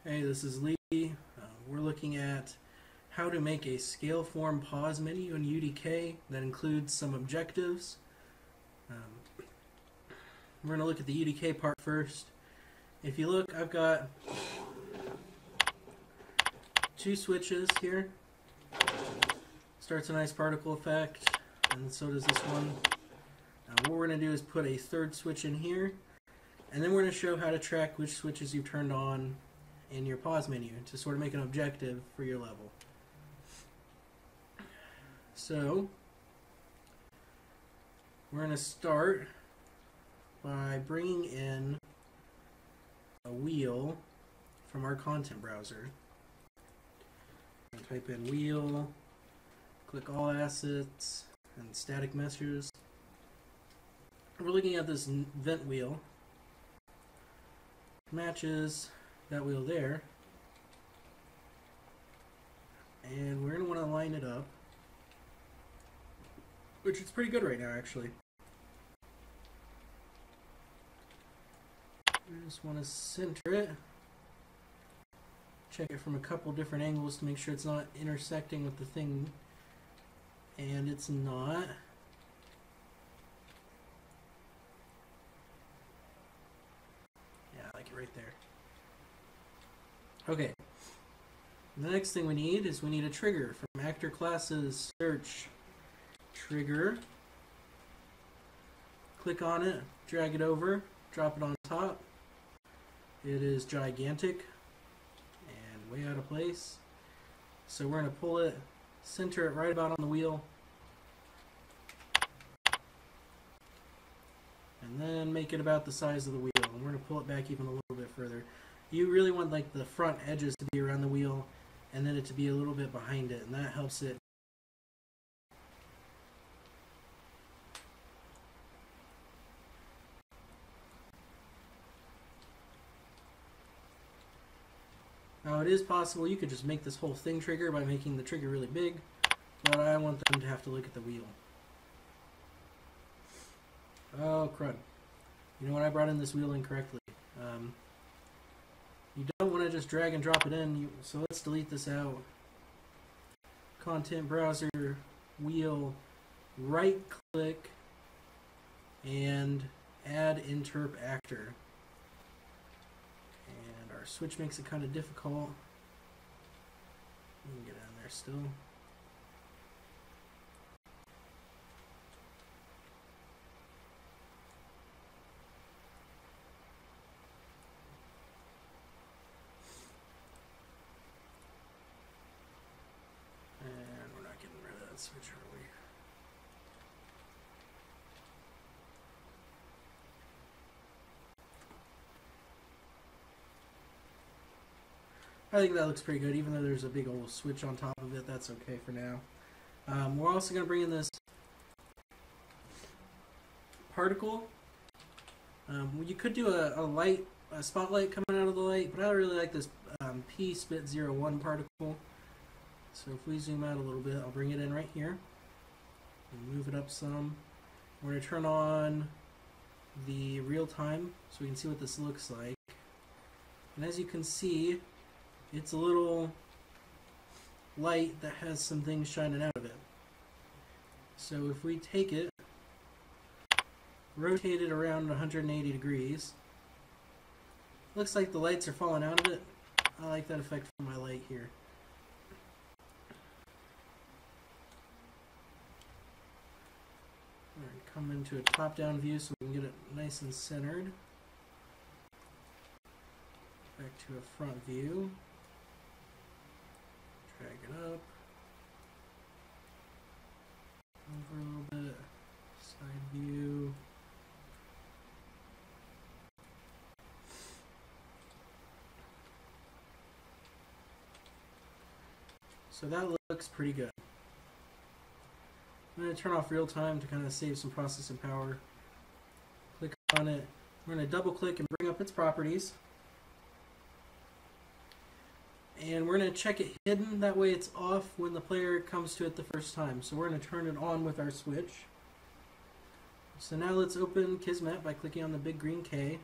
Hey, this is Lee. We're looking at how to make a Scaleform pause menu in UDK that includes some objectives. We're going to look at the UDK part first. If you look, I've got two switches here. Starts a nice particle effect, and so does this one. What we're going to do is put a third switch in here, and then we're going to show how to track which switches you've turned on in your pause menu to sort of make an objective for your level. So we're going to start by bringing in a wheel from our content browser. Type in wheel, click all assets and static meshes. We're looking at this vent wheel. Matches that wheel there, and we're going to want to line it up, which is pretty good right now actually. We just want to center it, check it from a couple different angles to make sure it's not intersecting with the thing, and it's not. Yeah, I like it right there. Okay, the next thing we need is we need a trigger from actor classes. Search trigger, click on it, drag it over, drop it on top. It is gigantic and way out of place, so we're going to pull it, center it right about on the wheel, and then make it about the size of the wheel, and we're going to pull it back even a little bit further. You really want like the front edges to be around the wheel and then it to be a little bit behind it, and that helps it. Now it is possible you could just make this whole thing trigger by making the trigger really big, but I want them to have to look at the wheel. Oh crud. You know what, I brought in this wheel incorrectly. You don't want to just drag and drop it in, so let's delete this out. Content browser, wheel, right click, and add interp actor. And our switch makes it kind of difficult. We can get in there still. Switch early. I think that looks pretty good, even though there's a big old switch on top of it. That's okay for now. We're also going to bring in this particle. You could do a spotlight coming out of the light, but I really like this P spit 01 particle. So if we zoom out a little bit, I'll bring it in right here and move it up some. We're going to turn on the real time so we can see what this looks like. And as you can see, it's a little light that has some things shining out of it. So if we take it, rotate it around 180 degrees, looks like the lights are falling out of it. I like that effect for my light here. Come into a top-down view so we can get it nice and centered. Back to a front view. Drag it up. Over a little bit. Side view. So that looks pretty good. I'm going to turn off real time to kind of save some processing power. Click on it. We're going to double click and bring up its properties. And we're going to check it hidden, that way it's off when the player comes to it the first time. So we're going to turn it on with our switch. So now let's open Kismet by clicking on the big green K.